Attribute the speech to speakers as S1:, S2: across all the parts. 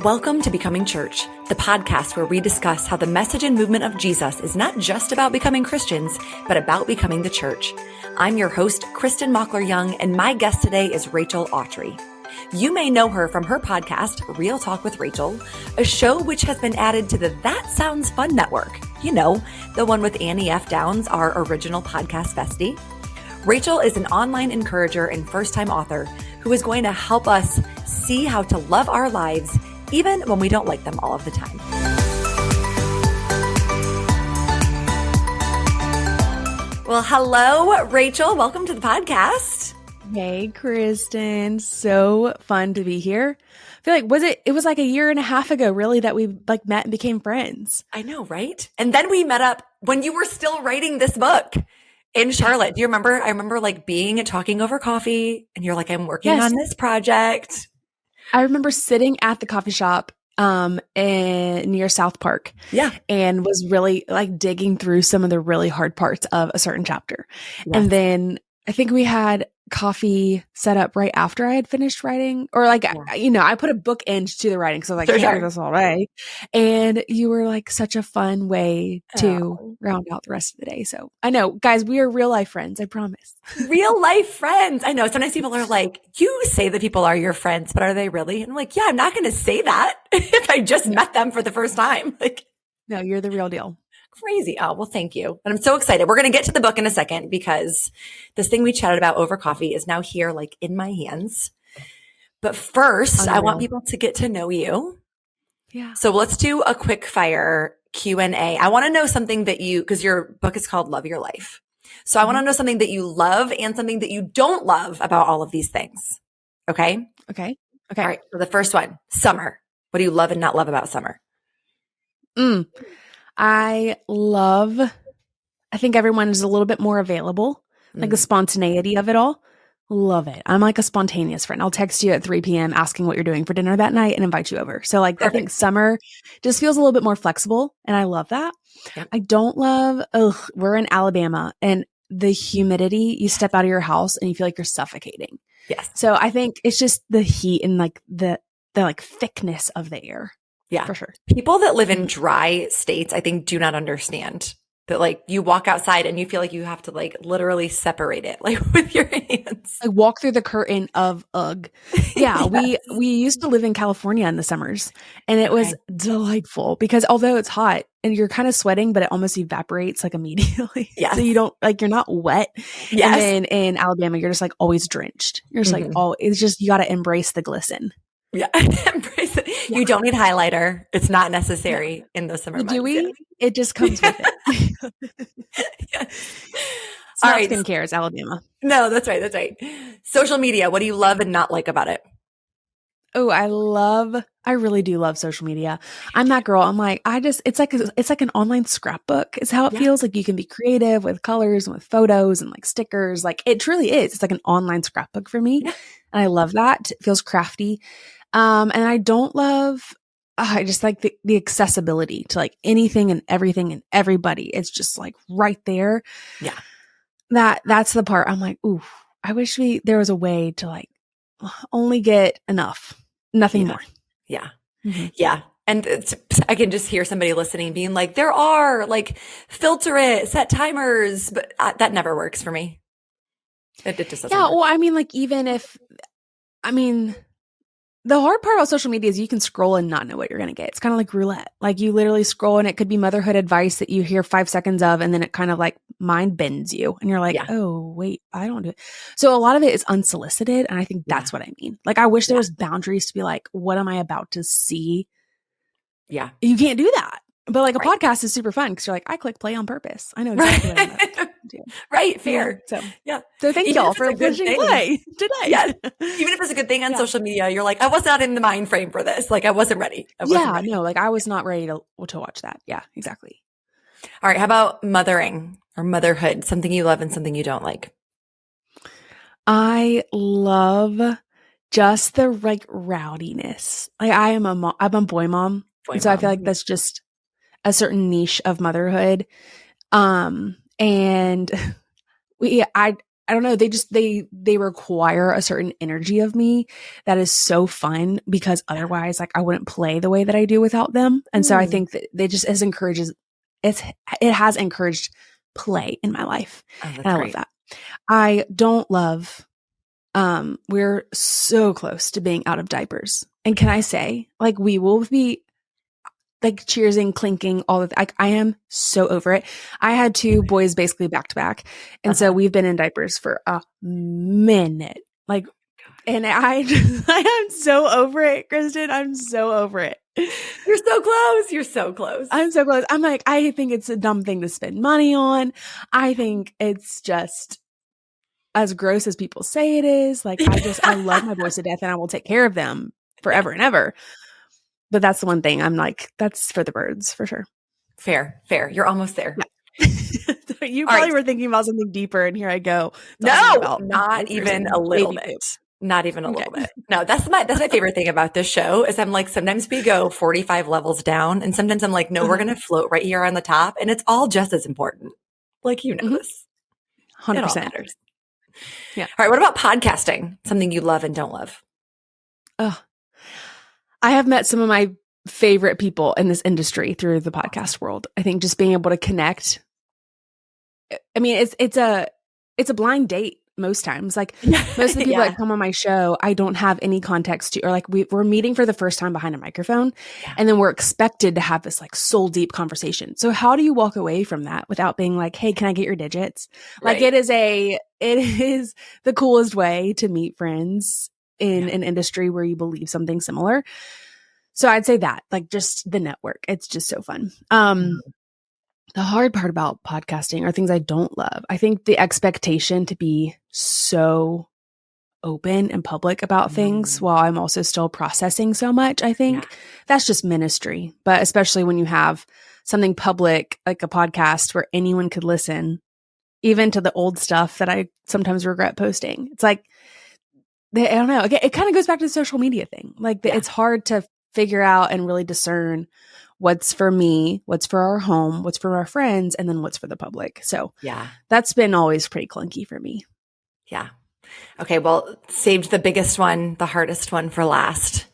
S1: Welcome to Becoming Church, the podcast where we discuss how the message and movement of Jesus is not just about becoming Christians, but about becoming the church. I'm your host, Kristin Mockler-Young, and my guest today is Rachel Awtrey. You may know her from her podcast, Real Talk with Rachel, a show which has been added to the That Sounds Fun network. You know, the one with Annie F. Downs, our original podcast bestie. Rachel is an online encourager and first-time author who is going to help us see how to love our lives even when we don't like them all of the time. Well, hello, Rachel. Welcome to the podcast.
S2: Hey, Kristin. So fun to be here. I feel like, it was like a year and a half ago, really, that we met and became friends.
S1: I know, right? And then we met up when you were still writing this book in Charlotte. Do you remember? I remember talking over coffee and you're like, I'm working on this project.
S2: I remember sitting at the coffee shop near South Park. Yeah. And was really digging through some of the really hard parts of a certain chapter. Yes. And then I think we had coffee set up right after I had finished writing, or I put a bookend to the writing. So I was like, I can't do this all day. And you were such a fun way to round out the rest of the day. So I know, guys, we are real life friends. I promise. Real life friends.
S1: I know. Sometimes people are like, you say that people are your friends, but are they really? And I'm like, yeah, I'm not going to say that if I just met them for the first time.
S2: No, you're the real deal.
S1: Crazy. Oh, well, thank you. And I'm so excited. We're going to get to the book in a second because this thing we chatted about over coffee is now here, in my hands. But first, I want people to get to know you. Yeah. So let's do a quick fire Q&A. I want to know something that because your book is called Love Your Life. So I want to know something that you love and something that you don't love about all of these things. Okay?
S2: Okay.
S1: All right. So the first one, summer. What do you love and not love about summer?
S2: I think everyone is a little bit more available, the spontaneity of it all. Love it. I'm a spontaneous friend. I'll text you at 3 p.m. asking what you're doing for dinner that night and invite you over. So I think summer just feels a little bit more flexible and I love that. Yep. I don't love, we're in Alabama and the humidity, you step out of your house and you feel like you're suffocating.
S1: Yes.
S2: So I think it's just the heat and the thickness of the air.
S1: Yeah,
S2: for sure.
S1: People that live in dry states, I think, do not understand that you walk outside and you feel like you have to literally separate it with your hands.
S2: Walk through the curtain of ugh. Yeah, yes. we used to live in California in the summers and it was delightful because although it's hot and you're kind of sweating, but it almost evaporates immediately.
S1: Yes.
S2: So you don't you're not wet. Yes. And then in Alabama, you're just always drenched. You're just it's just, you got to embrace the glisten.
S1: Yeah. Embrace it. Yeah. You don't need highlighter. It's not necessary in the summer months.
S2: Do we? Yeah. It just comes with it.
S1: Yes.
S2: All right. Skincare is Alabama.
S1: No, that's right. That's right. Social media. What do you love and not like about it?
S2: Oh, I really do love social media. I'm that girl. I'm it's like an online scrapbook is how it feels. You can be creative with colors and with photos and stickers. It truly is. It's an online scrapbook for me. Yeah. And I love that. It feels crafty. And I don't love, I just like the accessibility to anything and everything and everybody. It's just right there.
S1: Yeah.
S2: That's the part I'm ooh, I wish there was a way to only get enough, nothing more.
S1: Yeah. Mm-hmm. Yeah. And I can just hear somebody listening being there are filter it, set timers, but that never works for me. It just doesn't work.
S2: Well, even if, the hard part about social media is you can scroll and not know what you're going to get. It's kind of like roulette. You literally scroll and it could be motherhood advice that you hear 5 seconds of, and then it kind of mind bends you. And you're oh, wait, I don't do it. So a lot of it is unsolicited. And I think that's what I mean. I wish there was boundaries to be what am I about to see? Yeah. You can't do that. But a podcast is super fun because you're I click play on purpose. I know exactly what I'm about to do.
S1: Right. Fair.
S2: Yeah. So thank y'all for pushing play today.
S1: Yeah. Even if it's a good thing on social media, you're I was not in the mind frame for this. I wasn't ready.
S2: I was not ready to watch that. Yeah, exactly.
S1: All right. How about mothering or motherhood? Something you love and something you don't like?
S2: I love just the rowdiness. I'm a boy mom. So I feel that's just a certain niche of motherhood. And I don't know. They require a certain energy of me that is so fun because otherwise like I wouldn't play the way that I do without them. And so I think that it has encouraged play in my life. And I love that. I don't love, we're so close to being out of diapers. And can I say, like, we will be like cheersing, clinking, all of that. Like, I am so over it. I had 2 boys basically back to back. And so we've been in diapers for a minute. Like, and I am so over it, Kristin. I'm so over it.
S1: You're so close. You're so close.
S2: I'm so close. I'm like, I think it's a dumb thing to spend money on. I think it's just as gross as people say it is. Like, I love my boys to death and I will take care of them forever and ever. But that's the one thing I'm like, that's for the birds for sure.
S1: Fair. You're almost there.
S2: Yeah. You probably were thinking about something deeper, and here I go.
S1: No, not even a little bit. Not even a little bit. No, that's my favorite thing about this show is I'm like, sometimes we go 45 levels down, and sometimes I'm like, no, we're going to float right here on the top, and it's all just as important. Like, you know this.
S2: 100%.
S1: It all matters.
S2: Yeah.
S1: All right. What about podcasting? Something you love and don't love?
S2: I have met some of my favorite people in this industry through the podcast world. I think just being able to connect. I mean, it's a blind date most times. Like most of the people that come on my show, I don't have any context to, or like we're meeting for the first time behind a microphone, and then we're expected to have this like soul deep conversation. So how do you walk away from that without being like, hey, can I get your digits? Like it is the coolest way to meet friends in an industry where you believe something similar. So I'd say that, like, just the network, it's just so fun. The hard part about podcasting are things I don't love. I think the expectation to be so open and public about things while I'm also still processing so much, I think that's just ministry. But especially when you have something public, like a podcast where anyone could listen, even to the old stuff that I sometimes regret posting. It's like, I don't know. It kind of goes back to the social media thing. Like it's hard to figure out and really discern what's for me, what's for our home, what's for our friends, and then what's for the public. So that's been always pretty clunky for me.
S1: Yeah. Okay. Well, saved the biggest one, the hardest one for last.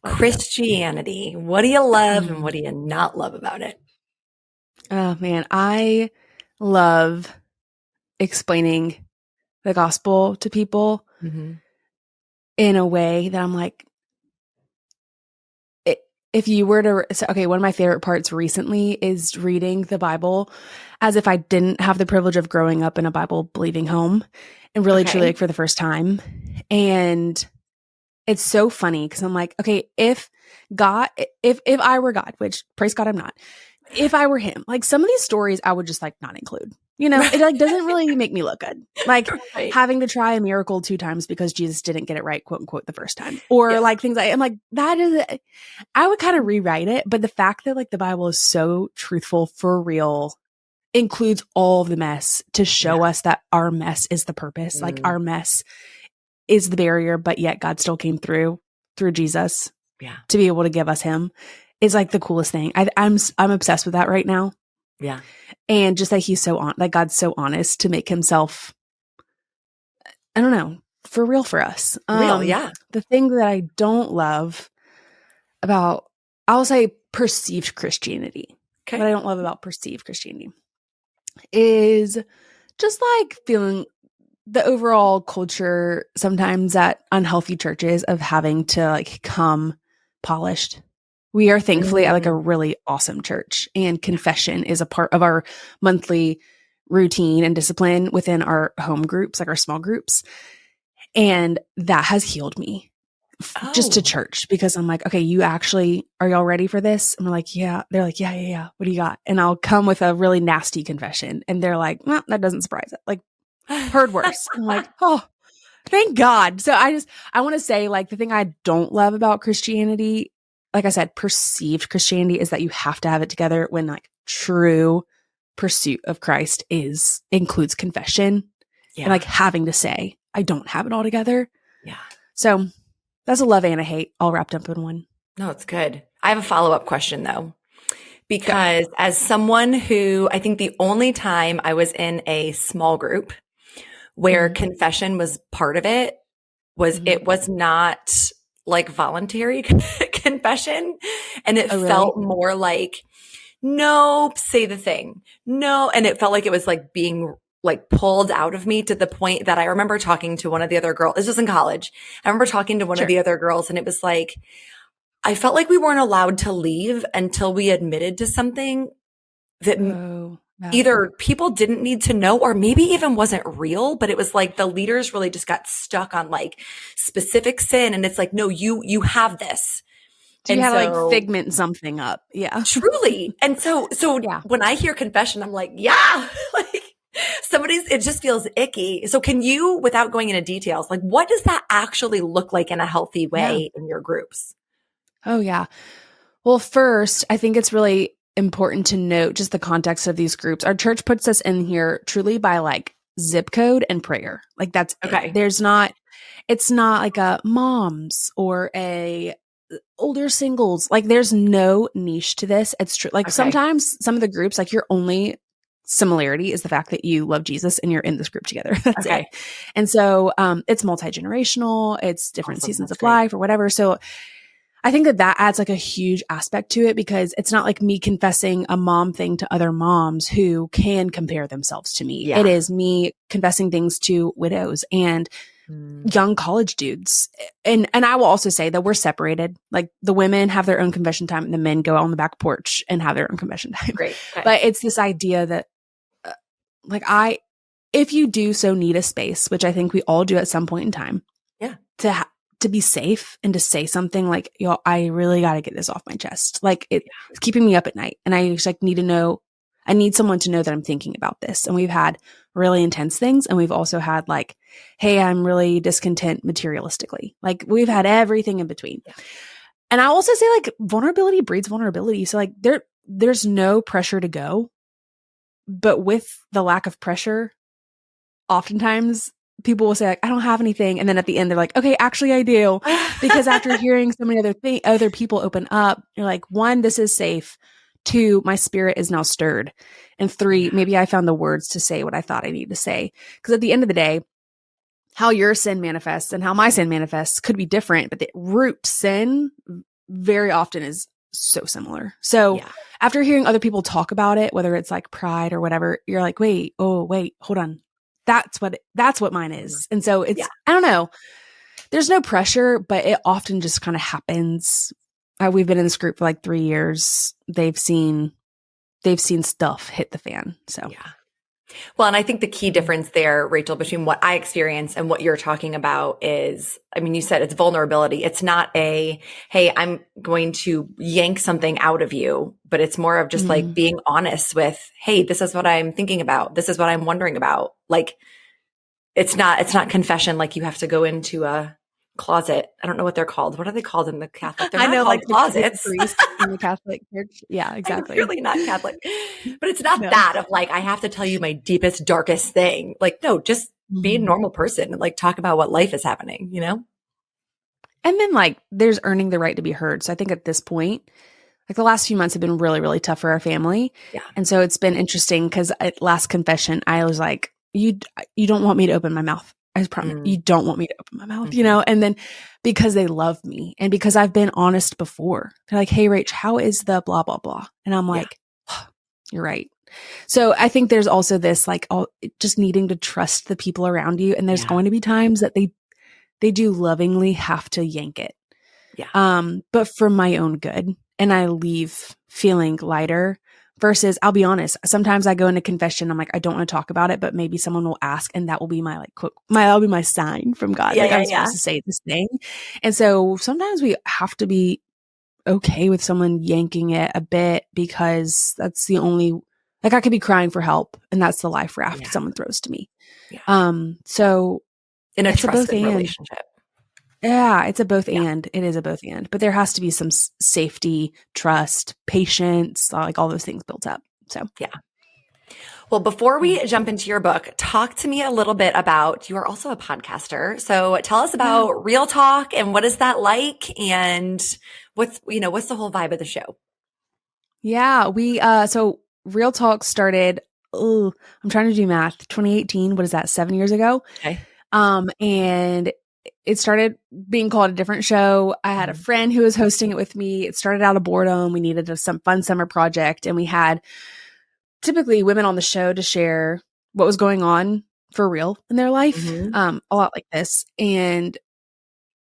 S1: Christianity. What do you love and what do you not love about it?
S2: Oh man, I love explaining the gospel to people in a way that I'm like, if you were to, one of my favorite parts recently is reading the Bible as if I didn't have the privilege of growing up in a Bible believing home and really truly like for the first time. And it's so funny because I'm like, okay, if I were God, which praise God, I'm not, if I were him, like some of these stories I would just like not include, you know, it like doesn't really make me look good. Like having to try a miracle 2 times because Jesus didn't get it right, quote unquote, the first time, or like things I'm like, that is, I would kind of rewrite it. But the fact that like the Bible is so truthful for real includes all the mess to show us that our mess is the purpose. Like our mess is the barrier, but yet God still came through Jesus to be able to give us him. Is like the coolest thing. I'm obsessed with that right now.
S1: Yeah.
S2: And just that he's like God's so honest to make himself, I don't know, for real for us. The thing that I don't love about, I'll say perceived Christianity. What I don't love about perceived Christianity is just like feeling the overall culture sometimes at unhealthy churches of having to like come polished. We are thankfully at like a really awesome church, and confession is a part of our monthly routine and discipline within our home groups, like our small groups. And that has healed me just to church, because I'm like, okay, are y'all ready for this? And we're like, yeah. They're like, yeah. What do you got? And I'll come with a really nasty confession. And they're like, well, that doesn't surprise it. Like, heard worse. I'm like, oh, thank God. So I want to say like the thing I don't love about Christianity, like I said, perceived Christianity, is that you have to have it together when like true pursuit of Christ includes confession and like having to say, I don't have it all together. Yeah. So that's a love and a hate all wrapped up in one.
S1: No, it's good. I have a follow-up question though, because as someone who, I think the only time I was in a small group where confession was part of it, it was not like voluntary confession. And it felt more like, nope, say the thing. No. And it felt like it was like being like pulled out of me to the point that I remember talking to one of the other girls. This was in college. I remember talking to one of the other girls, and it was like, I felt like we weren't allowed to leave until we admitted to something that either people didn't need to know or maybe even wasn't real, but it was like the leaders really just got stuck on like specific sin. And it's like, no, you have this.
S2: So you had to like figment something up. Yeah.
S1: Truly. And so when I hear confession, I'm like, yeah, like it just feels icky. So can you, without going into details, like what does that actually look like in a healthy way in your groups?
S2: Oh, yeah. Well, first, I think it's really important to note just the context of these groups. Our church puts us in here truly by like zip code and prayer. Like that's okay. It's not like a moms or a older singles. Like there's no niche to this. It's true. Like sometimes some of the groups, like your only similarity is the fact that you love Jesus and you're in this group together. That's it. And so it's multi-generational. It's different seasons of life or whatever. So I think that adds like a huge aspect to it because it's not like me confessing a mom thing to other moms who can compare themselves to me. Yeah. It is me confessing things to widows and young college dudes. And I will also say that we're separated. Like the women have their own confession time and the men go out on the back porch and have their own confession time.
S1: Great. Okay.
S2: But it's this idea that if you do so need a space, which I think we all do at some point in time. Yeah. To be safe and to say something like, yo, I really got to get this off my chest. Like it's keeping me up at night. And I just like need to know, I need someone to know that I'm thinking about this. And we've had really intense things. And we've also had like, hey, I'm really discontent materialistically. Like we've had everything in between. Yeah. And I also say like vulnerability breeds vulnerability. So like there's no pressure to go, but with the lack of pressure, oftentimes people will say like, I don't have anything. And then at the end, they're like, okay, actually I do. Because after hearing so many other people open up, you're like, 1, this is safe. 2, my spirit is now stirred. And 3, maybe I found the words to say what I thought I needed to say. Because at the end of the day, how your sin manifests and how my sin manifests could be different, but the root sin very often is so similar. So after hearing other people talk about it, whether it's like pride or whatever, you're like, wait, hold on. That's what mine is. And so it's, I don't know, there's no pressure, but it often just kind of happens. We've been in this group for like 3 years. They've seen stuff hit the fan. So,
S1: Well, and I think the key difference there, Rachel, between what I experience and what you're talking about is, I mean, you said it's vulnerability. It's not hey, I'm going to yank something out of you, but it's more of just like being honest with, hey, this is what I'm thinking about. This is what I'm wondering about. Like, it's not confession. Like you have to go into a closet. I don't know what they're called. What are they called in the Catholic? They're not called closets
S2: in the Catholic Church. Yeah, exactly.
S1: I'm really not Catholic, but it's not that of like, I have to tell you my deepest, darkest thing. Like, no, just be a normal person and like talk about what life is happening, you know?
S2: And then like there's earning the right to be heard. So I think at this point, like the last few months have been really, really tough for our family. Yeah. And so it's been interesting because at last confession, I was like, you don't want me to open my mouth. I promise you don't want me to open my mouth, you know? And then because they love me and because I've been honest before, they're like, hey, Rach, how is the blah, blah, blah? And I'm like, you're right. So I think there's also this like just needing to trust the people around you. And there's going to be times that they do lovingly have to yank it. Yeah. But for my own good. And I leave feeling lighter. Versus, I'll be honest, sometimes I go into confession, I'm like, I don't want to talk about it, but maybe someone will ask, and that will be my like quote, that'll be my sign from God. Yeah, like I'm supposed to say this thing. And so sometimes we have to be okay with someone yanking it a bit because that's the only, like I could be crying for help, and that's the life raft someone throws to me. Yeah. So
S1: in a trusted relationship.
S2: Yeah, it's a both and. It is a both and. But there has to be some safety, trust, patience, like all those things built up. So,
S1: yeah. Well, before we jump into your book, talk to me a little bit about, you are also a podcaster. So tell us about Real Talk and what is that like and what's the whole vibe of the show?
S2: Yeah, so Real Talk started I'm trying to do math. 2018, what is that? 7 years ago.
S1: Okay.
S2: And it started being called a different show. I had a friend who was hosting it with me. It started out of boredom. We needed some fun summer project, and we had typically women on the show to share what was going on for real in their life. A lot like this. And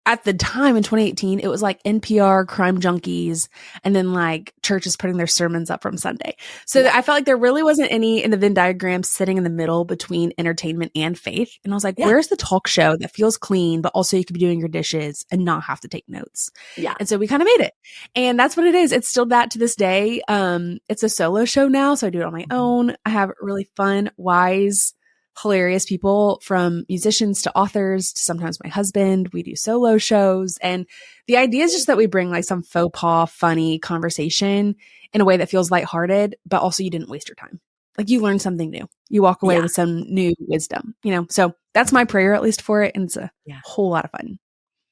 S2: at the time in 2018, it was like NPR, Crime Junkies, and then like churches putting their sermons up from Sunday. So I felt like there really wasn't any in the Venn diagram sitting in the middle between entertainment and faith. And I was like, where's the talk show that feels clean, but also you could be doing your dishes and not have to take notes? Yeah. And so we kind of made it. And that's what it is. It's still that to this day. It's a solo show now, so I do it on my own. I have really fun, wise, hilarious people, from musicians to authors to sometimes my husband. We do solo shows. And the idea is just that we bring like some faux pas, funny conversation in a way that feels lighthearted, but also you didn't waste your time. Like you learned something new. You walk away with some new wisdom, So that's my prayer, at least for it. And it's a whole lot of fun.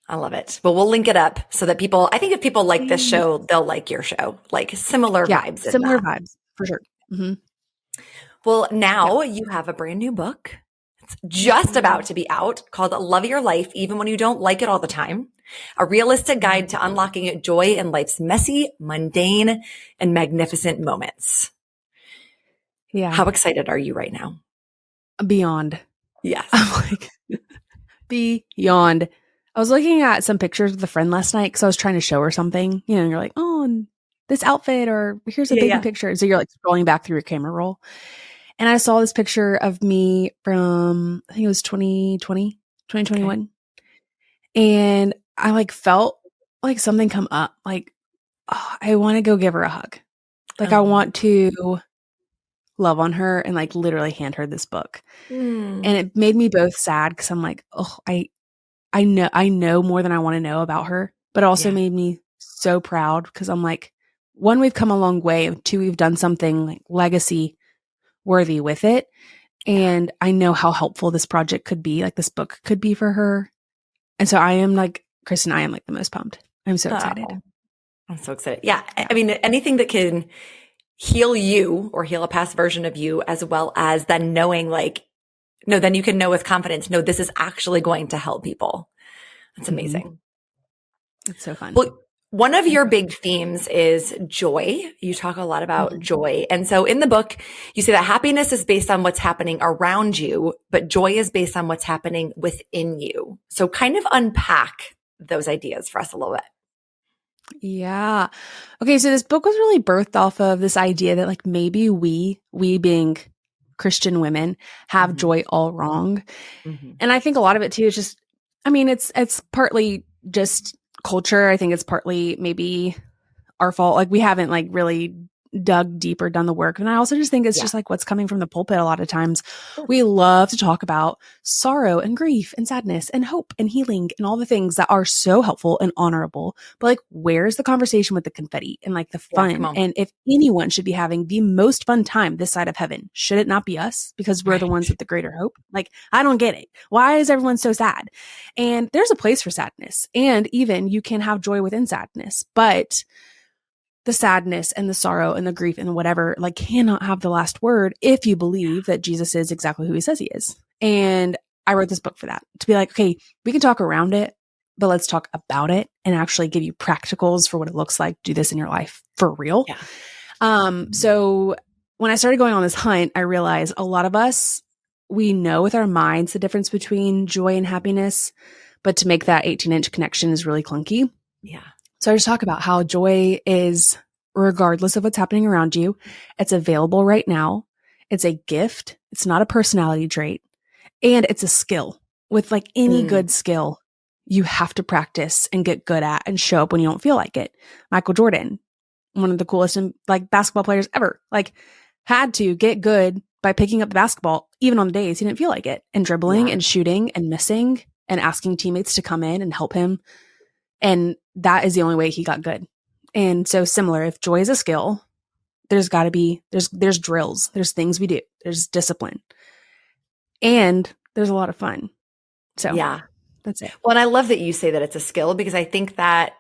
S1: I love it. But we'll link it up so that I think if people like this show, they'll like your show, like similar vibes.
S2: Similar vibes for sure. Mm-hmm.
S1: Well, now you have a brand new book. It's just about to be out, called Love Your Life Even When You Don't Like It All the Time. A realistic guide to unlocking joy in life's messy, mundane, and magnificent moments. Yeah. How excited are you right now?
S2: Beyond.
S1: Yes.
S2: I'm like, beyond. I was looking at some pictures with a friend last night because I was trying to show her something, and you're like, oh, this outfit, or here's a baby picture. So you're like scrolling back through your camera roll. And I saw this picture of me from, I think it was 2021. Okay. And I like felt like something come up. Like, I want to go give her a hug. Like I want to love on her and like literally hand her this book. And it made me both sad because I'm like, I know more than I want to know about her, but it also made me so proud because I'm like, one, we've come a long way. And two, we've done something like legacy worthy with it. And I know how helpful this project could be, like this book could be for her. And so I am like, Kristin, I am like the most pumped. I'm so excited.
S1: I'm so excited. Yeah. I mean, anything that can heal you or heal a past version of you, as well as then knowing like, no, then you can know with confidence, no, this is actually going to help people. That's amazing.
S2: It's so fun.
S1: Well, one of your big themes is joy. You talk a lot about joy. And so in the book, you say that happiness is based on what's happening around you, but joy is based on what's happening within you. So kind of unpack those ideas for us a little bit.
S2: Yeah. Okay. So this book was really birthed off of this idea that like maybe we being Christian women have joy all wrong. And I think a lot of it too is just, I mean, it's partly just culture. I think it's partly maybe our fault. Like we haven't like really dug deep or done the work. And I also just think it's just like what's coming from the pulpit a lot of times. We love to talk about sorrow and grief and sadness and hope and healing and all the things that are so helpful and honorable. But like, where's the conversation with the confetti and like the fun? And if anyone should be having the most fun time this side of heaven, should it not be us? Because we're the ones with the greater hope. Like, I don't get it. Why is everyone so sad? And there's a place for sadness. And even you can have joy within sadness, but the sadness and the sorrow and the grief and whatever, like, cannot have the last word if you believe that Jesus is exactly who he says he is. And I wrote this book for that, to be like, okay, we can talk around it, but let's talk about it and actually give you practicals for what it looks like. Do this in your life for real. So when I started going on this hunt, I realized a lot of us, we know with our minds the difference between joy and happiness, but to make that 18-inch connection is really clunky.
S1: Yeah.
S2: So I just talk about how joy is, regardless of what's happening around you, it's available right now. It's a gift. It's not a personality trait. And it's a skill. With like any good skill, you have to practice and get good at and show up when you don't feel like it. Michael Jordan, one of the coolest like basketball players ever, like had to get good by picking up the basketball even on the days he didn't feel like it, and dribbling and shooting and missing and asking teammates to come in and help him. And that is the only way he got good. And so similar, if joy is a skill, there's got to be, there's drills, there's things we do, there's discipline, and there's a lot of fun. So that's it.
S1: Well, and I love that you say that it's a skill, because I think that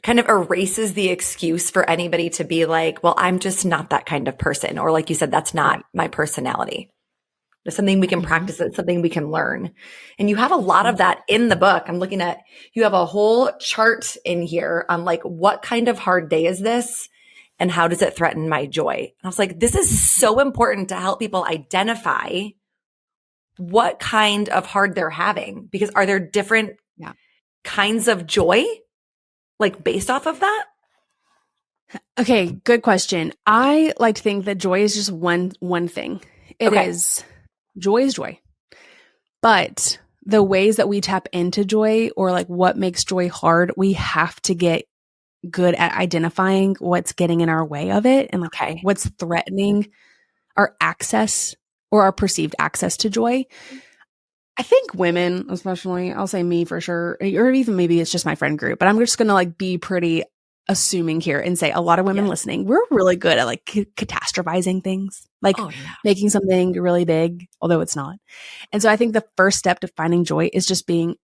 S1: kind of erases the excuse for anybody to be like, well, I'm just not that kind of person. Or like you said, that's not my personality. It's something we can practice. It's something we can learn. And you have a lot of that in the book. I'm looking at, you have a whole chart in here on like, what kind of hard day is this? And how does it threaten my joy? And I was like, this is so important to help people identify what kind of hard they're having, because are there different kinds of joy, like based off of that?
S2: Okay, good question. I like to think that joy is just one thing. It is joy is joy. But the ways that we tap into joy, or like what makes joy hard, we have to get good at identifying what's getting in our way of it, and like what's threatening our access or our perceived access to joy. I think women, especially, I'll say me for sure, or even maybe it's just my friend group, but I'm just going to like be pretty assuming here and say a lot of women listening, we're really good at like catastrophizing things, like making something really big, although it's not. And so I think the first step to finding joy is just being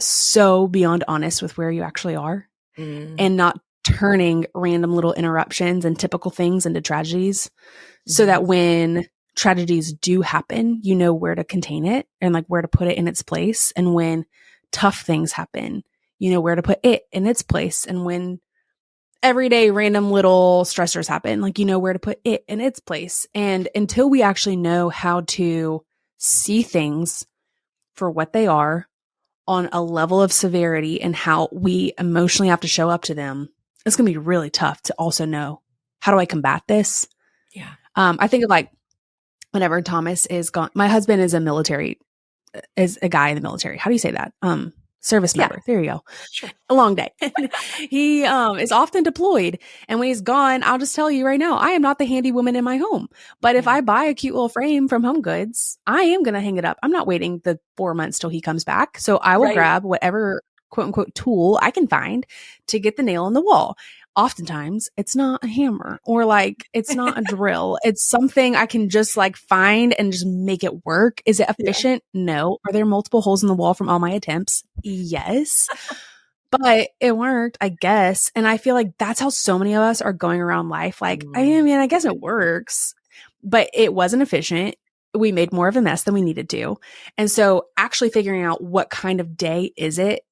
S2: so beyond honest with where you actually are and not turning random little interruptions and typical things into tragedies, so that when tragedies do happen, you know where to contain it and like where to put it in its place. And when tough things happen, you know where to put it in its place. And when everyday random little stressors happen, like, you know where to put it in its place. And until we actually know how to see things for what they are on a level of severity and how we emotionally have to show up to them, it's going to be really tough to also know, how do I combat this?
S1: Yeah.
S2: I think of like, whenever Thomas is gone, my husband is is a guy in the military. How do you say that? Service member. There you go.
S1: Sure.
S2: A long day. He is often deployed. And when he's gone, I'll just tell you right now, I am not the handy woman in my home. But if I buy a cute little frame from Home Goods, I am going to hang it up. I'm not waiting the 4 months till he comes back. So I will grab whatever quote unquote tool I can find to get the nail in the wall. Oftentimes it's not a hammer, or like, it's not a drill. It's something I can just like find and just make it work. Is it efficient? No. Are there multiple holes in the wall from all my attempts? Yes. But it worked, I guess. And I feel like that's how so many of us are going around life. Like, I mean, I guess it works, but it wasn't efficient. We made more of a mess than we needed to. And so actually figuring out what kind of day is it,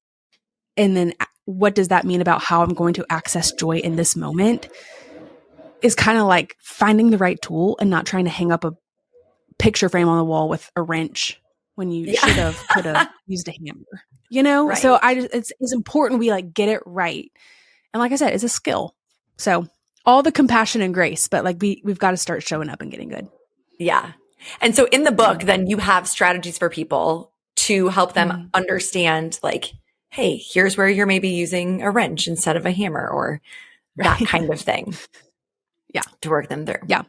S2: and then what does that mean about how I'm going to access joy in this moment, is kind of like finding the right tool and not trying to hang up a picture frame on the wall with a wrench when you could have used a hammer, you know? Right. So it's important we like get it right. And like I said, it's a skill. So all the compassion and grace, but like we've got to start showing up and getting good.
S1: Yeah. And so in the book, then you have strategies for people to help them understand, like, hey, here's where you're maybe using a wrench instead of a hammer, or that kind of thing. To work them through.
S2: Yeah.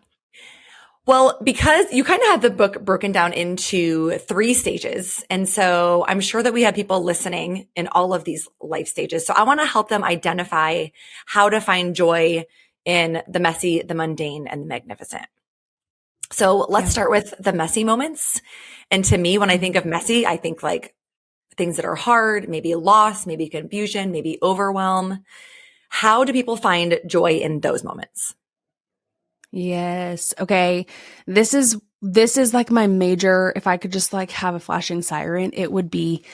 S1: Well, because you kind of have the book broken down into 3 stages. And so I'm sure that we have people listening in all of these life stages. So I want to help them identify how to find joy in the messy, the mundane, and the magnificent. So let's start with the messy moments. And to me, when I think of messy, I think like things that are hard, maybe loss, maybe confusion, maybe overwhelm. How do people find joy in those moments?
S2: Yes. Okay. This is like my major, if I could just like have a flashing siren, it would be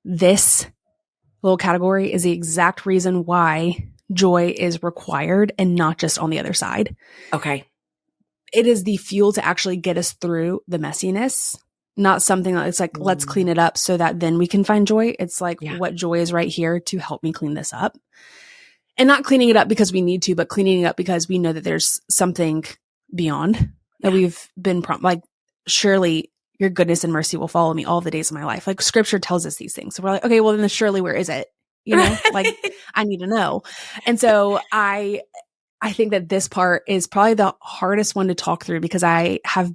S2: this little category is the exact reason why joy is required and not just on the other side.
S1: Okay.
S2: It is the fuel to actually get us through the messiness. Not something that it's like, let's clean it up so that then we can find joy. It's like, what joy is right here to help me clean this up? And not cleaning it up because we need to, but cleaning it up because we know that there's something beyond that we've been like, surely your goodness and mercy will follow me all the days of my life. Like scripture tells us these things. So we're like, okay, well then surely where is it? You know, like I need to know. And so I think that this part is probably the hardest one to talk through, because I have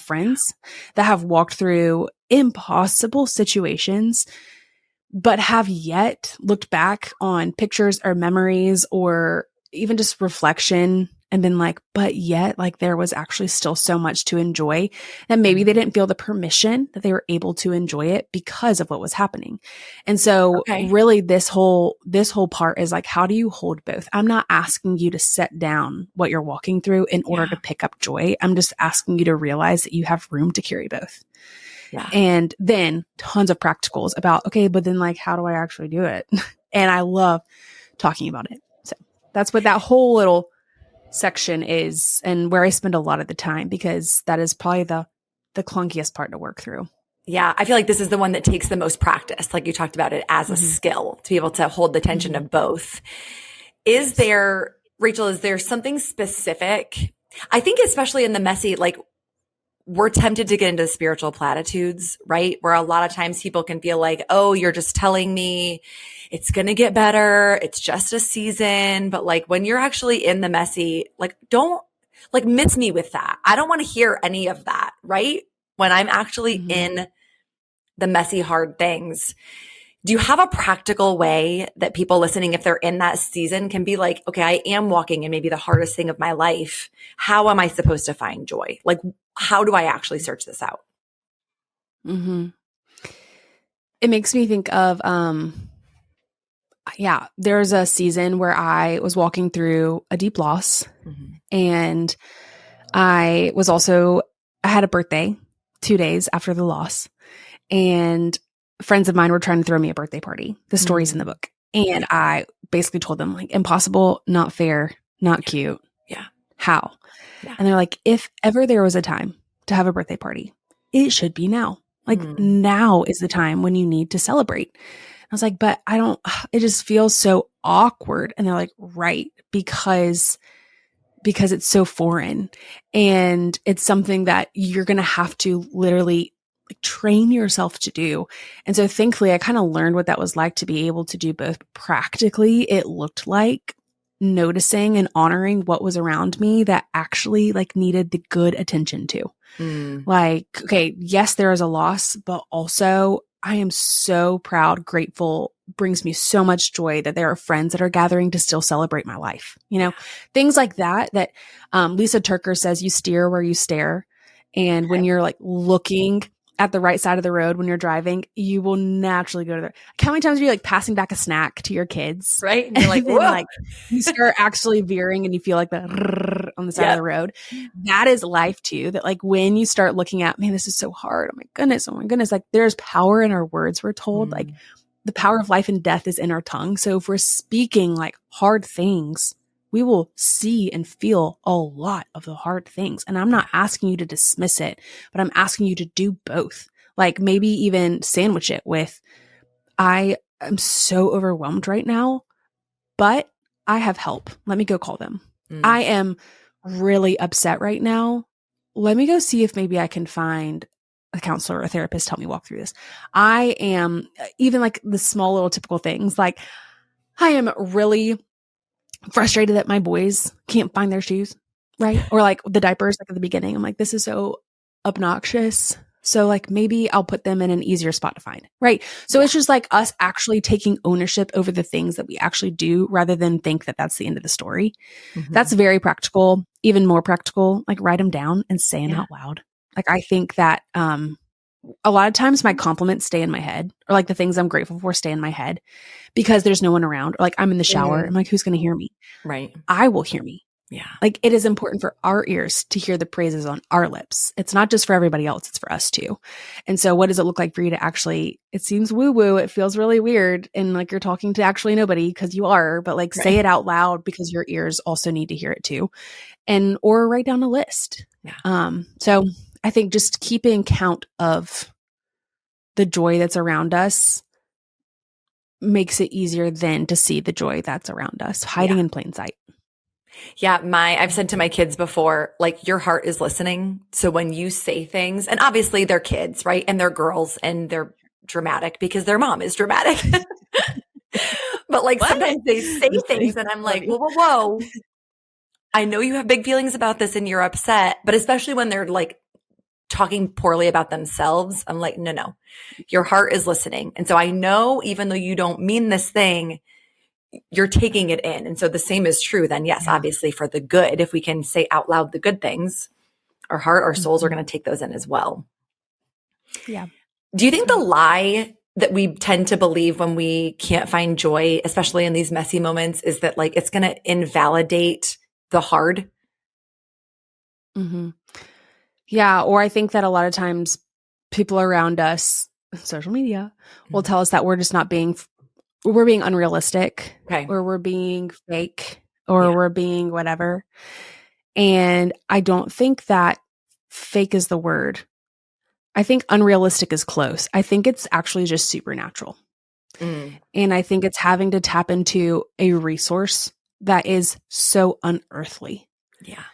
S2: friends that have walked through impossible situations, but have yet looked back on pictures or memories or even just reflection and been like, but yet like there was actually still so much to enjoy, and maybe they didn't feel the permission that they were able to enjoy it because of what was happening. And so really this whole part is like, how do you hold both? I'm not asking you to set down what you're walking through in order to pick up joy. I'm just asking you to realize that you have room to carry both. Yeah. And then tons of practicals about, okay, but then like, how do I actually do it? And I love talking about it. So that's what that whole little section is, and where I spend a lot of the time, because that is probably the clunkiest part to work through.
S1: Yeah. I feel like this is the one that takes the most practice. Like you talked about it as a skill to be able to hold the tension of both. Is there, Rachel, is there something specific? I think especially in the messy, like we're tempted to get into spiritual platitudes, right? Where a lot of times people can feel like, oh, you're just telling me it's going to get better. It's just a season. But like when you're actually in the messy, like don't like miss me with that. I don't want to hear any of that, right? When I'm actually in the messy, hard things. Do you have a practical way that people listening, if they're in that season, can be like, okay, I am walking in maybe the hardest thing of my life. How am I supposed to find joy? Like, how do I actually search this out?
S2: It makes me think of, there's a season where I was walking through a deep loss, and I had a birthday 2 days after the loss, and friends of mine were trying to throw me a birthday party. The story's in the book. And I basically told them like, impossible, not fair, not cute.
S1: Yeah.
S2: How? Yeah. And they're like, if ever there was a time to have a birthday party, it should be now. Like now is the time when you need to celebrate. I was like, but it just feels so awkward. And they're like, right, because it's so foreign, and it's something that you're going to have to literally like train yourself to do. And so thankfully I kind of learned what that was like to be able to do both. Practically, it looked like noticing and honoring what was around me that actually like needed the good attention to. Like, okay, yes, there is a loss, but also I am so proud, grateful, brings me so much joy that there are friends that are gathering to still celebrate my life. You know, things like that Lisa Turker says, you steer where you stare. And when you're like looking at the right side of the road when you're driving, you will naturally go to there. How many times are you like passing back a snack to your kids?
S1: Right. And you're like,
S2: then, like you start actually veering and you feel like the on the side of the road. That is life too. That like when you start looking at, man, this is so hard. Oh my goodness. Like there's power in our words. We're told like the power of life and death is in our tongue. So if we're speaking like hard things, we will see and feel a lot of the hard things. And I'm not asking you to dismiss it, but I'm asking you to do both. Like maybe even sandwich it with, I am so overwhelmed right now, but I have help. Let me go call them. I am really upset right now. Let me go see if maybe I can find a counselor or a therapist to help me walk through this. I am even like the small little typical things. Like I am really frustrated that my boys can't find their shoes, right? Or like the diapers, like at the beginning, I'm like, this is so obnoxious. So like maybe I'll put them in an easier spot to find, right? So it's just like us actually taking ownership over the things that we actually do rather than think that that's the end of the story. That's very practical, even more practical, like write them down and say them out loud. Like I think that a lot of times my compliments stay in my head, or like the things I'm grateful for stay in my head because there's no one around, or like I'm in the shower. I'm like, who's going to hear me?
S1: Right.
S2: I will hear me.
S1: Yeah.
S2: Like it is important for our ears to hear the praises on our lips. It's not just for everybody else. It's for us too. And so what does it look like for you to actually, it seems woo woo. It feels really weird. And like you're talking to actually nobody because you are, but like say it out loud because your ears also need to hear it too. Or write down a list. Yeah. So I think just keeping count of the joy that's around us makes it easier then to see the joy that's around us, hiding in plain sight.
S1: Yeah. I've said to my kids before, like your heart is listening. So when you say things, and obviously they're kids, right? And they're girls and they're dramatic because their mom is dramatic. But like sometimes they say things and I'm like, whoa. I know you have big feelings about this and you're upset, but especially when they're like talking poorly about themselves, I'm like, no, your heart is listening. And so I know even though you don't mean this thing, you're taking it in. And so the same is true then, yes, obviously for the good, if we can say out loud the good things, our heart, our souls are going to take those in as well.
S2: Yeah.
S1: Do you think the lie that we tend to believe when we can't find joy, especially in these messy moments, is that like it's going to invalidate the hard?
S2: Mm-hmm. Yeah. Or I think that a lot of times people around us, social media, will tell us that we're just not we're being unrealistic, or we're being fake, or we're being whatever. And I don't think that fake is the word. I think unrealistic is close. I think it's actually just supernatural. And I think it's having to tap into a resource that is so unearthly.
S1: Yeah.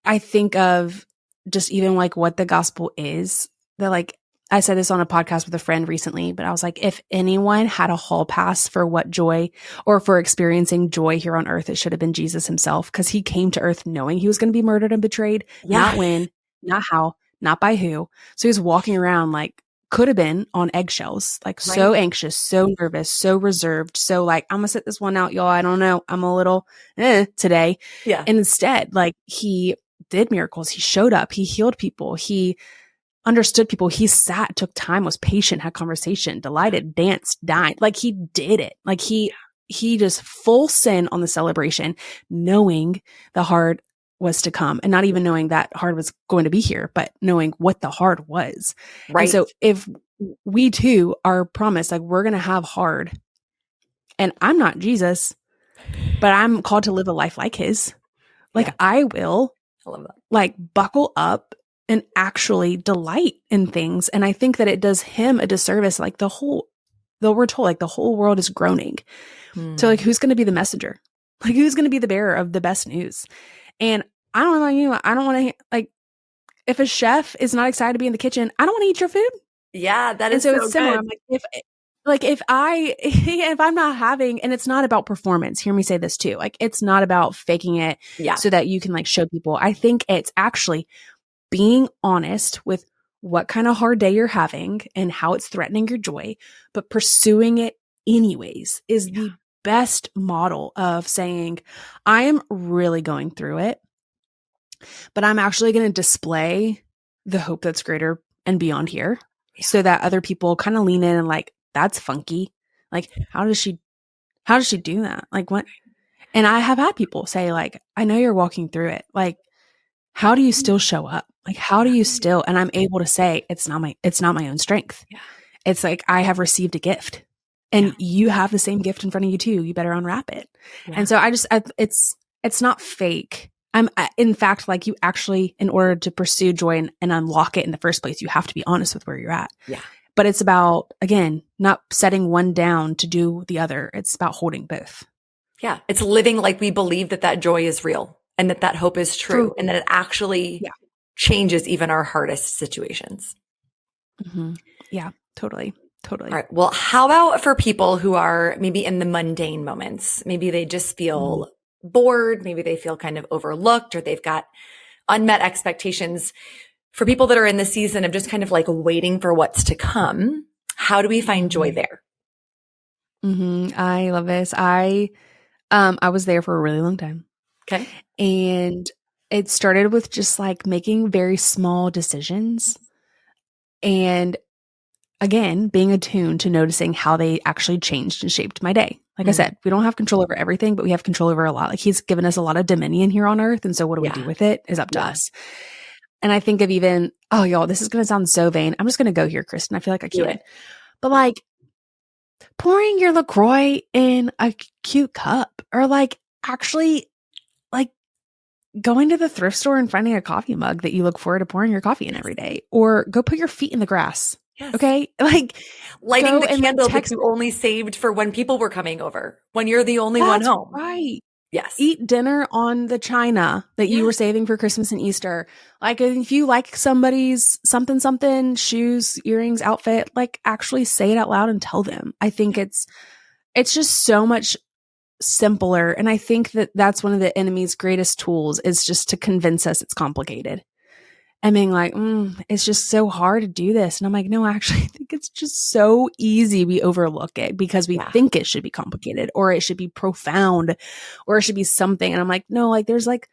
S2: I think of just even like what the gospel is, that like, I said this on a podcast with a friend recently, but I was like, if anyone had a hall pass for what joy, or for experiencing joy here on earth, it should have been Jesus himself, because he came to earth knowing he was going to be murdered and betrayed, not when, not how, not by who. So he was walking around like, could have been on eggshells, like so anxious, so nervous, so reserved. So like, I'm gonna sit this one out, y'all. I don't know. I'm a little today.
S1: Yeah.
S2: And instead, like, he did miracles. He showed up. He healed people. He understood people. He sat, took time, was patient, had conversation, delighted, danced, dined. Like, he did it. Like, he just full sin on the celebration, knowing the hard was to come, and not even knowing that hard was going to be here, but knowing what the hard was. Right. And so if we too are promised, like, we're going to have hard, and I'm not Jesus, but I'm called to live a life like his, like, I will, I love that, like, buckle up and actually delight in things. And I think that it does him a disservice. Like, though we're told like the whole world is groaning. So like, who's going to be the messenger? Like, who's going to be the bearer of the best news? And I don't know about you, I don't want to, like, if a chef is not excited to be in the kitchen, I don't want to eat your food.
S1: Yeah, that is so
S2: it's similar. Good. I'm like, if I'm not having, and it's not about performance, hear me say this too. Like, it's not about faking it so that you can like show people. I think it's actually being honest with what kind of hard day you're having and how it's threatening your joy, but pursuing it anyways is the best model of saying, I am really going through it, but I'm actually going to display the hope that's greater and beyond here, so that other people kind of lean in and like, that's funky. Like, how does she do that? Like, what? And I have had people say like, I know you're walking through it. Like, how do you still show up? Like, how do you still, and I'm able to say, it's not my own strength. Yeah. It's like, I have received a gift, and you have the same gift in front of you too. You better unwrap it. Yeah. And so it's not fake. In fact, like, you actually, in order to pursue joy and unlock it in the first place, you have to be honest with where you're at. Yeah. But it's about, again, not setting one down to do the other. It's about holding both.
S1: Yeah. It's living like we believe that joy is real, and that hope is true, and that it actually changes even our hardest situations.
S2: Mm-hmm. Yeah, totally.
S1: All right. Well, how about for people who are maybe in the mundane moments? Maybe they just feel bored. Maybe they feel kind of overlooked, or they've got unmet expectations. For people that are in the season of just kind of like waiting for what's to come, how do we find joy there?
S2: I love this. I was there for a really long time.
S1: Okay.
S2: And it started with just like making very small decisions, and again, being attuned to noticing how they actually changed and shaped my day. Like I said, we don't have control over everything, but we have control over a lot. Like, he's given us a lot of dominion here on earth. And so what do we do with it is up to us. And I think of even, oh, y'all, this is going to sound so vain. I'm just going to go here, Kristin. I feel like I can't. But like, pouring your LaCroix in a cute cup, or like actually like going to the thrift store and finding a coffee mug that you look forward to pouring your coffee in every day, or go put your feet in the grass. Yes. Okay. Like,
S1: lighting the candle that you only saved for when people were coming over, when you're the only one home.
S2: Right.
S1: Yes.
S2: Eat dinner on the china that you were saving for Christmas and Easter. Like, if you like somebody's something, shoes, earrings, outfit, like, actually say it out loud and tell them. I think it's just so much simpler. And I think that that's one of the enemy's greatest tools, is just to convince us it's complicated. and being like, it's just so hard to do this. And I'm like, no, actually, I think it's just so easy. We overlook it because we think it should be complicated or it should be profound or it should be something. And I'm like, no, like there's like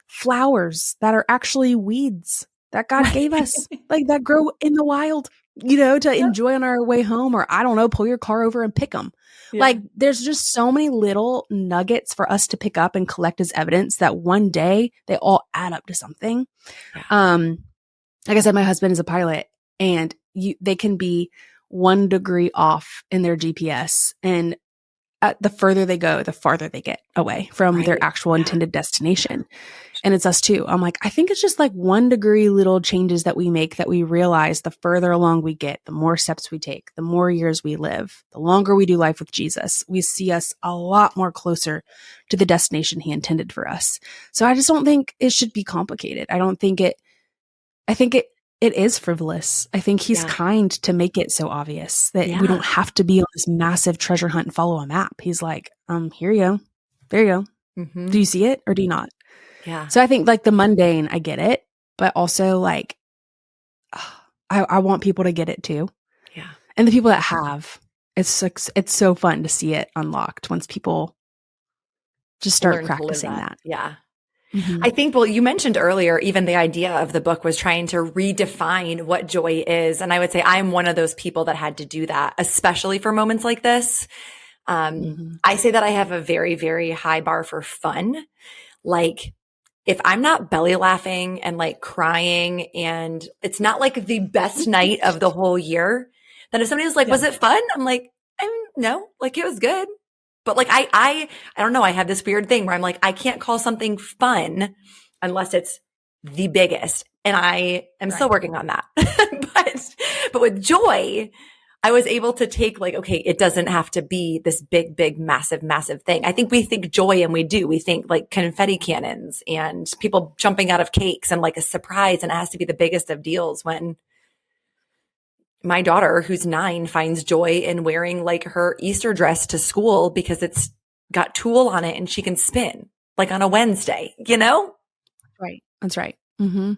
S2: flowers that are actually weeds that God gave us, like that grow in the wild, to enjoy on our way home, or I don't know, pull your car over and pick them. Yeah. Like there's just so many little nuggets for us to pick up and collect as evidence that one day they all add up to something. Yeah. Like I said, my husband is a pilot, and they can be 1 degree off in their GPS, and the further they go, the farther they get away from their actual intended destination. And it's us too. I'm like, I think it's just like 1 degree little changes that we make that we realize the further along we get, the more steps we take, the more years we live, the longer we do life with Jesus, we see us a lot more closer to the destination he intended for us. So I just don't think it should be complicated. I think it is frivolous. I think he's kind to make it so obvious that we don't have to be on this massive treasure hunt and follow a map. He's like, here you go. There you go. Mm-hmm. Do you see it or do you not? Yeah. So I think like the mundane, I get it, but also like, I want people to get it too. Yeah. And the people that have, it's so fun to see it unlocked once people just start practicing that.
S1: Yeah. Mm-hmm. I think, you mentioned earlier, even the idea of the book was trying to redefine what joy is. And I would say I'm one of those people that had to do that, especially for moments like this. I say that I have a very, very high bar for fun. Like if I'm not belly laughing and like crying and it's not like the best night of the whole year, then if somebody was like, was it fun? I'm like, no, like it was good. But like, I don't know. I have this weird thing where I'm like, I can't call something fun unless it's the biggest. And I am still working on that. but with joy, I was able to take like, okay, it doesn't have to be this big, big, massive, massive thing. I think we think joy and we think like confetti cannons and people jumping out of cakes and like a surprise, and it has to be the biggest of deals, when my daughter, who's 9, finds joy in wearing like her Easter dress to school because it's got tulle on it and she can spin like on a Wednesday,
S2: Right. That's right. Mm-hmm.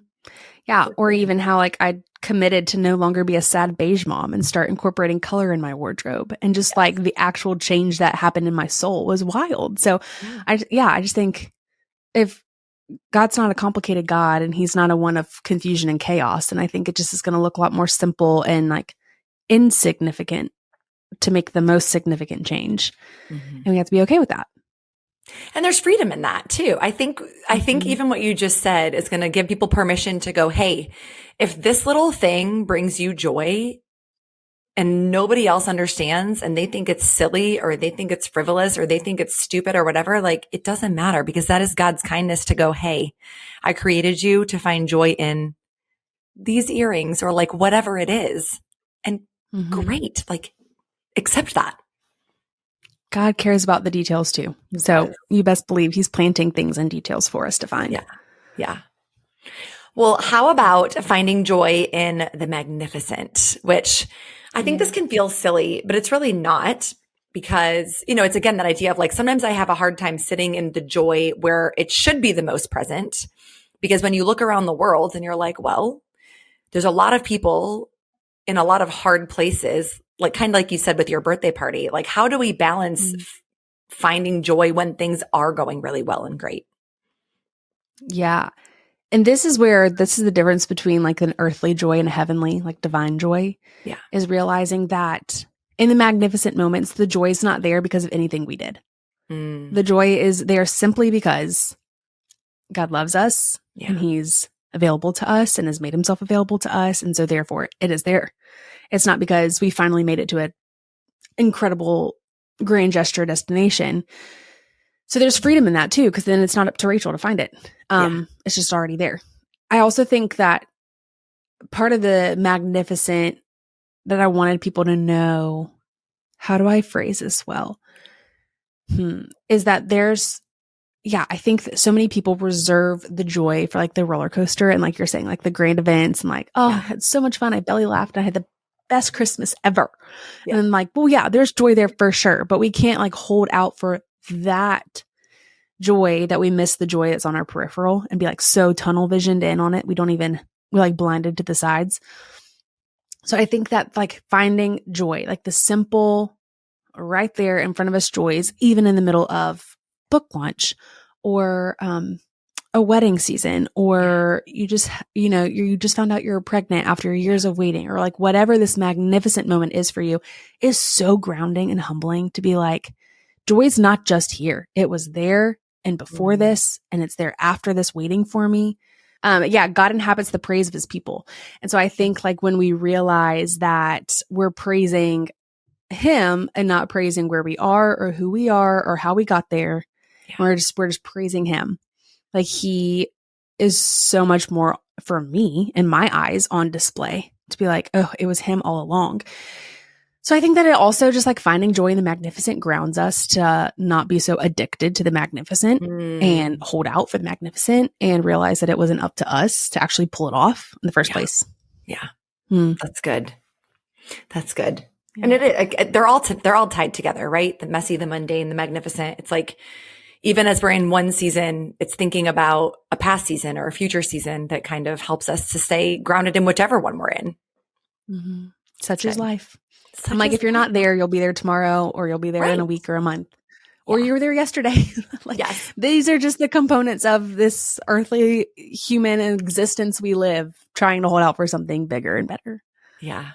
S2: Yeah. Or even how like I committed to no longer be a sad beige mom and start incorporating color in my wardrobe, and just like the actual change that happened in my soul was wild. So I just think if God's not a complicated God and he's not a one of confusion and chaos, and I think it just is going to look a lot more simple and like insignificant to make the most significant change. Mm-hmm. And we have to be okay with that.
S1: And there's freedom in that too. I think even what you just said is going to give people permission to go, hey, if this little thing brings you joy and nobody else understands and they think it's silly or they think it's frivolous or they think it's stupid or whatever, like it doesn't matter, because that is God's kindness to go, hey, I created you to find joy in these earrings or like whatever it is. And great, like accept that.
S2: God cares about the details too. So you best believe he's planting things in details for us to find.
S1: Yeah. Yeah. Well, how about finding joy in the magnificent, which I think this can feel silly, but it's really not, because, it's again, that idea of like, sometimes I have a hard time sitting in the joy where it should be the most present, because when you look around the world and you're like, well, there's a lot of people in a lot of hard places, like kind of like you said with your birthday party, like how do we balance finding joy when things are going really well and great?
S2: Yeah. And this is the difference between like an earthly joy and a heavenly, like divine joy. Yeah. Is realizing that in the magnificent moments, the joy is not there because of anything we did. The joy is there simply because God loves us and he's available to us and has made himself available to us. And so therefore it is there. It's not because we finally made it to an incredible grand gesture destination. So there's freedom in that too, because then it's not up to Rachel to find it. It's just already there. I also think that part of the magnificent that I wanted people to know, how do I phrase this well? Is that I think that so many people reserve the joy for like the roller coaster and like you're saying, like the grand events and like, I had so much fun. I belly laughed. I had the best Christmas ever. Yeah. And I'm like, well, yeah, there's joy there for sure, but we can't like hold out for that joy that we miss the joy that's on our peripheral and be like so tunnel visioned in on it. We don't even we like blinded to the sides. So I think that like finding joy, like the simple right there in front of us joys, even in the middle of book launch or a wedding season, or you just, you just found out you're pregnant after years of waiting, or like whatever this magnificent moment is for you, is so grounding and humbling to be like, joy's not just here. It was there and before this, and it's there after this waiting for me. God inhabits the praise of his people. And so I think like when we realize that we're praising him and not praising where we are or who we are or how we got there, we're just praising him. Like he is so much more for me in my eyes on display to be like, oh, it was him all along. So I think that it also just like finding joy in the magnificent grounds us to not be so addicted to the magnificent and hold out for the magnificent and realize that it wasn't up to us to actually pull it off in the first place.
S1: Yeah. That's good. That's good. Yeah. And they're all tied together, right? The messy, the mundane, the magnificent. It's like, even as we're in one season, it's thinking about a past season or a future season that kind of helps us to stay grounded in whichever one we're in.
S2: Mm-hmm. Such is life. I'm like, if you're not there, you'll be there tomorrow, or you'll be there in a week or a month, or you were there yesterday. Like, these are just the components of this earthly human existence we live, trying to hold out for something bigger and better.
S1: Yeah.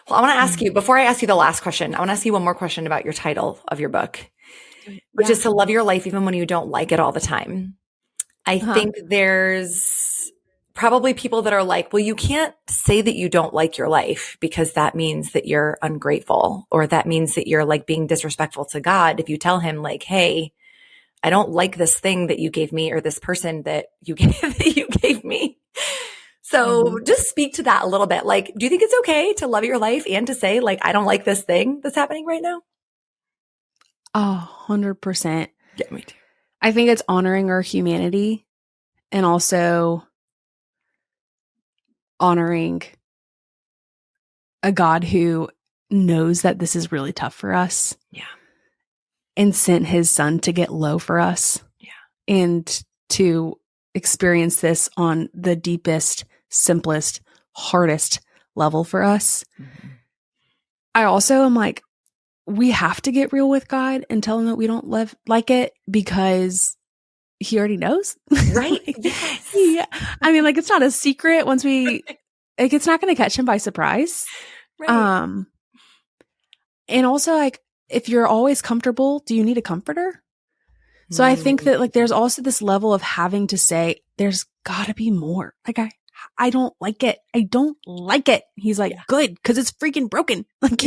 S1: Well, I want to ask you, before I ask you the last question, I want to ask you one more question about your title of your book, which is to love your life even when you don't like it all the time. I think there's probably people that are like, well, you can't say that you don't like your life because that means that you're ungrateful, or that means that you're like being disrespectful to God. If you tell him like, hey, I don't like this thing that you gave me, or this person that you gave me. So just speak to that a little bit. Like, do you think it's okay to love your life and to say like, I don't like this thing that's happening right now?
S2: 100%.
S1: Yeah, me too.
S2: I think it's honoring our humanity and also honoring a God who knows that this is really tough for us.
S1: Yeah.
S2: And sent his son to get low for us.
S1: Yeah.
S2: And to experience this on the deepest, simplest, hardest level for us. Mm-hmm. I also am like, we have to get real with God and tell him that we don't like it, because he already knows.
S1: Right.
S2: Yes. Yeah. I mean, like, it's not a secret once we, like, it's not going to catch him by surprise. Right. And also, like, if you're always comfortable, do you need a comforter? So I think that like, there's also this level of having to say, there's gotta be more. Like, I don't like it. I don't like it. He's like, good, because it's freaking broken. Like,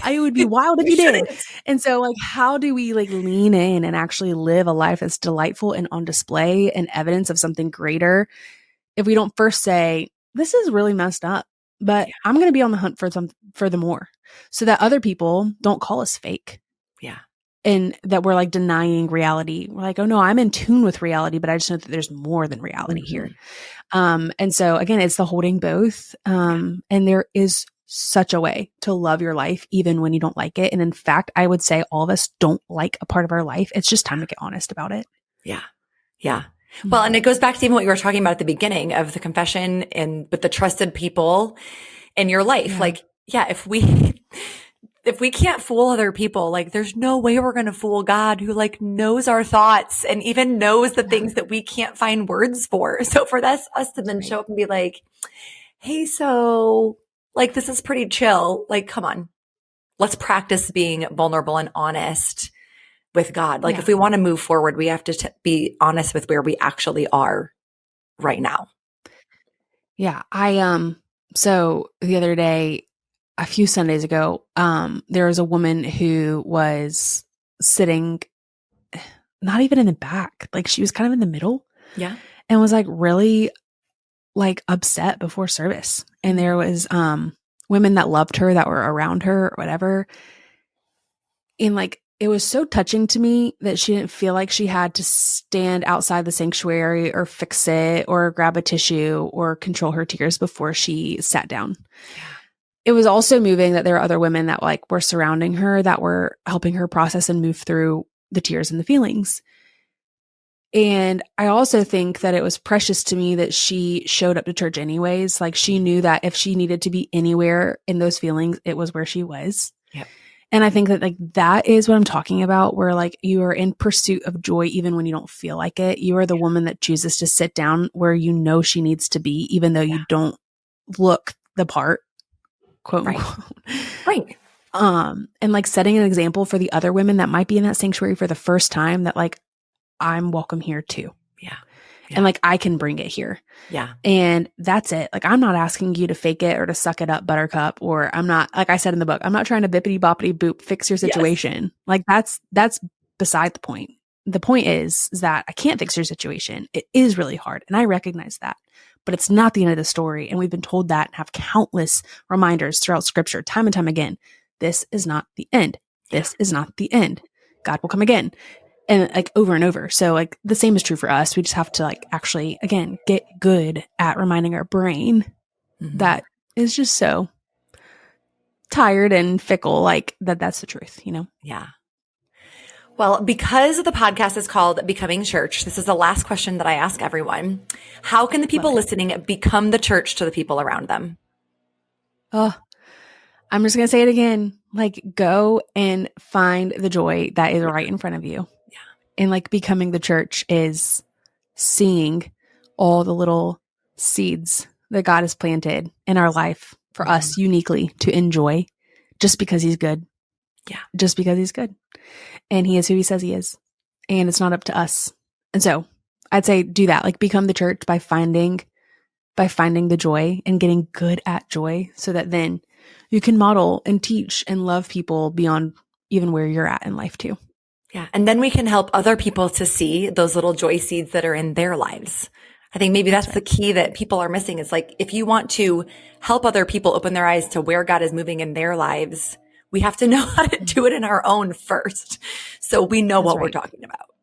S2: I would be wild if you did. And so like, how do we like lean in and actually live a life that's delightful and on display and evidence of something greater if we don't first say, this is really messed up, but I'm going to be on the hunt for the more, so that other people don't call us fake.
S1: Yeah.
S2: And that we're like denying reality. We're like, oh no, I'm in tune with reality, but I just know that there's more than reality here. And so again, it's the holding both. And there is such a way to love your life, even when you don't like it. And in fact, I would say all of us don't like a part of our life. It's just time to get honest about it.
S1: Yeah. Yeah. Well, and it goes back to even what you were talking about at the beginning of the confession and with the trusted people in your life. Yeah. Like, if we can't fool other people, like there's no way we're going to fool God, who like knows our thoughts and even knows the things that we can't find words for. So for us to then show up and be like, hey, so like, this is pretty chill. Like, come on, let's practice being vulnerable and honest with God. Like if we want to move forward, we have to be honest with where we actually are right now.
S2: Yeah. So the other day, a few Sundays ago, there was a woman who was sitting not even in the back, like she was kind of in the middle.
S1: Yeah.
S2: And was like really like upset before service. And there was women that loved her, that were around her or whatever. And like, it was so touching to me that she didn't feel like she had to stand outside the sanctuary or fix it or grab a tissue or control her tears before she sat down. Yeah. It was also moving that there were other women that like were surrounding her, that were helping her process and move through the tears and the feelings. And I also think that it was precious to me that she showed up to church anyways. Like she knew that if she needed to be anywhere in those feelings, it was where she was.
S1: Yep.
S2: And I think that like that is what I'm talking about, where like you are in pursuit of joy even when you don't feel like it. You are the woman that chooses to sit down where you know she needs to be, even though you don't look the part, quote unquote.
S1: Right.
S2: And like setting an example for the other women that might be in that sanctuary for the first time, that like, I'm welcome here too.
S1: Yeah.
S2: And like, I can bring it here.
S1: Yeah.
S2: And that's it. Like, I'm not asking you to fake it or to suck it up, buttercup, or I'm not, like I said in the book, I'm not trying to bippity boppity boop, fix your situation. Yes. Like that's beside the point. The point is that I can't fix your situation. It is really hard. And I recognize that, but it's not the end of the story. And we've been told that and have countless reminders throughout scripture, time and time again. This is not the end. This is not the end. God will come again. And like over and over. So like the same is true for us. We just have to like actually, again, get good at reminding our brain that is just so tired and fickle, like that's the truth, you know?
S1: Yeah. Well, because the podcast is called Becoming Church, this is the last question that I ask everyone. How can the people listening become the church to the people around them?
S2: Oh, I'm just going to say it again. Like, go and find the joy that is right in front of you. And like becoming the church is seeing all the little seeds that God has planted in our life for us uniquely to enjoy just because he's good.
S1: Yeah.
S2: Just because he's good. And he is who he says he is. And it's not up to us. And so I'd say do that. Like become the church by finding the joy and getting good at joy so that then you can model and teach and love people beyond even where you're at in life too.
S1: Yeah. And then we can help other people to see those little joy seeds that are in their lives. I think maybe that's the key that people are missing. Is like, if you want to help other people open their eyes to where God is moving in their lives, we have to know how to do it in our own first. So we know what we're talking about.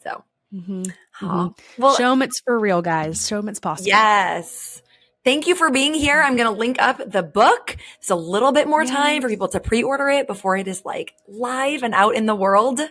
S1: So,
S2: well, show them it's for real, guys. Show them it's possible.
S1: Yes. Thank you for being here. I'm going to link up the book. It's a little bit more time for people to pre-order it before it is like live and out in the world.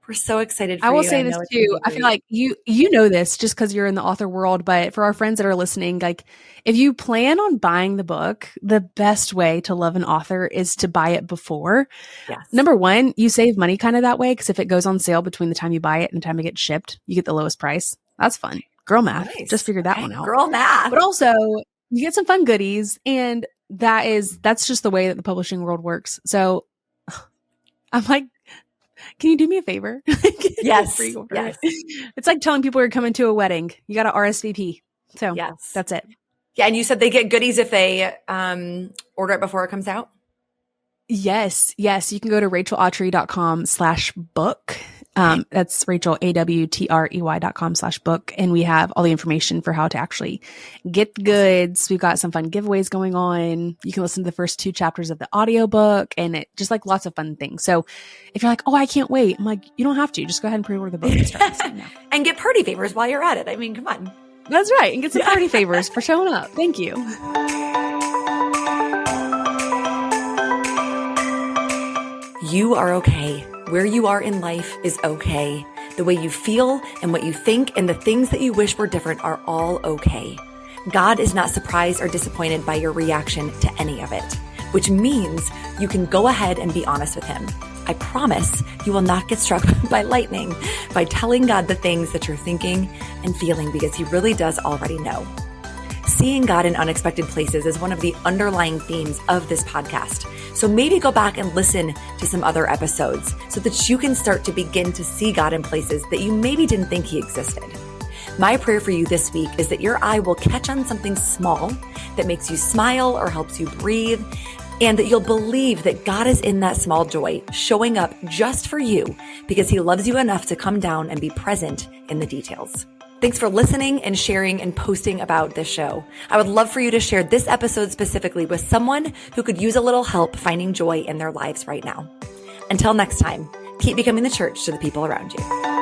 S1: We're so excited for you.
S2: I will say this too. I feel like you know this just because you're in the author world, but for our friends that are listening, like if you plan on buying the book, the best way to love an author is to buy it before.
S1: Yes.
S2: Number one, you save money kind of that way because if it goes on sale between the time you buy it and the time it gets shipped, you get the lowest price. That's fun. Girl math. Nice. Just figured that one out.
S1: Girl math.
S2: But also you get some fun goodies, and that's just the way that the publishing world works. So I'm like, can you do me a favor?
S1: Yes.
S2: Yes. It's like telling people you're coming to a wedding. You got to RSVP. So that's it.
S1: Yeah. And you said they get goodies if they order it before it comes out?
S2: Yes. Yes. You can go to rachelawtrey.com/book. That's RachelAwtrey.com/book. And we have all the information for how to actually get the goods. We've got some fun giveaways going on. You can listen to the first 2 chapters of the audiobook and it just like lots of fun things. So if you're like, oh, I can't wait. I'm like, you don't have to. Just go ahead and pre-order the book and start listening now.
S1: And get party favors while you're at it. I mean, come on.
S2: That's right. And get some party favors for showing up. Thank you.
S1: You are okay. Where you are in life is okay. The way you feel and what you think and the things that you wish were different are all okay. God is not surprised or disappointed by your reaction to any of it, which means you can go ahead and be honest with him. I promise you will not get struck by lightning by telling God the things that you're thinking and feeling because he really does already know. Seeing God in unexpected places is one of the underlying themes of this podcast. So maybe go back and listen to some other episodes so that you can start to begin to see God in places that you maybe didn't think he existed. My prayer for you this week is that your eye will catch on something small that makes you smile or helps you breathe, and that you'll believe that God is in that small joy, showing up just for you because he loves you enough to come down and be present in the details. Thanks for listening and sharing and posting about this show. I would love for you to share this episode specifically with someone who could use a little help finding joy in their lives right now. Until next time, keep becoming the church to the people around you.